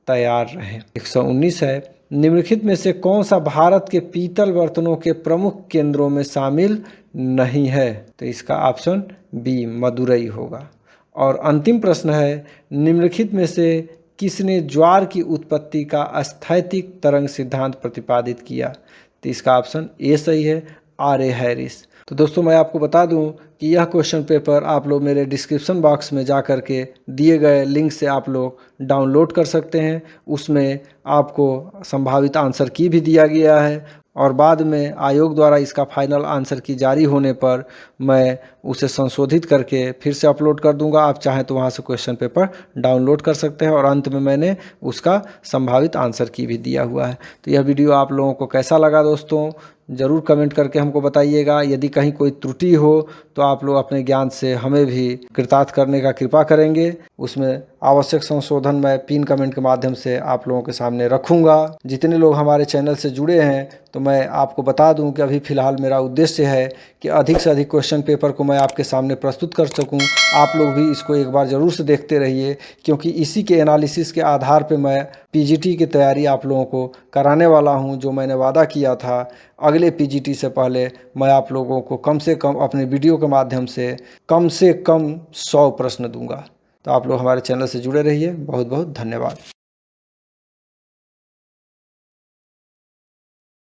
तैयार रहें। 119 है, निम्नलिखित में से कौन सा भारत के पीतल बर्तनों के प्रमुख केंद्रों में शामिल नहीं है? तो इसका ऑप्शन बी मदुरई होगा। और अंतिम प्रश्न है, निम्नलिखित में से किसने ज्वार की उत्पत्ति का स्थैतिक तरंग सिद्धांत प्रतिपादित किया? तो इसका ऑप्शन ए सही है, आर.ए. हैरिस। तो दोस्तों मैं आपको बता दूं कि यह क्वेश्चन पेपर आप लोग मेरे डिस्क्रिप्शन बॉक्स में जा कर के दिए गए लिंक से आप लोग डाउनलोड कर सकते हैं। उसमें आपको संभावित आंसर की भी दिया गया है और बाद में आयोग द्वारा इसका फाइनल आंसर की जारी होने पर मैं उसे संशोधित करके फिर से अपलोड कर दूंगा। आप चाहें तो वहां से क्वेश्चन पेपर डाउनलोड कर सकते हैं और अंत में मैंने उसका संभावित आंसर की भी दिया हुआ है। तो यह वीडियो आप लोगों को कैसा लगा दोस्तों, ज़रूर कमेंट करके हमको बताइएगा। यदि कहीं कोई त्रुटि हो तो आप लोग अपने ज्ञान से हमें भी कृतार्थ करने का कृपा करेंगे। उसमें आवश्यक संशोधन मैं पिन कमेंट के माध्यम से आप लोगों के सामने रखूंगा। जितने लोग हमारे चैनल से जुड़े हैं तो मैं आपको बता दूं कि अभी फ़िलहाल मेरा उद्देश्य है कि अधिक से अधिक क्वेश्चन पेपर को मैं आपके सामने प्रस्तुत कर सकूं। आप लोग भी इसको एक बार ज़रूर से देखते रहिए, क्योंकि इसी के एनालिसिस के आधार पे मैं पीजीटी की तैयारी आप लोगों को कराने वाला हूं। जो मैंने वादा किया था, अगले पीजीटी से पहले मैं आप लोगों को कम से कम अपने वीडियो के माध्यम से कम 100 प्रश्न दूंगा। तो आप लोग हमारे चैनल से जुड़े रहिए। बहुत बहुत धन्यवाद।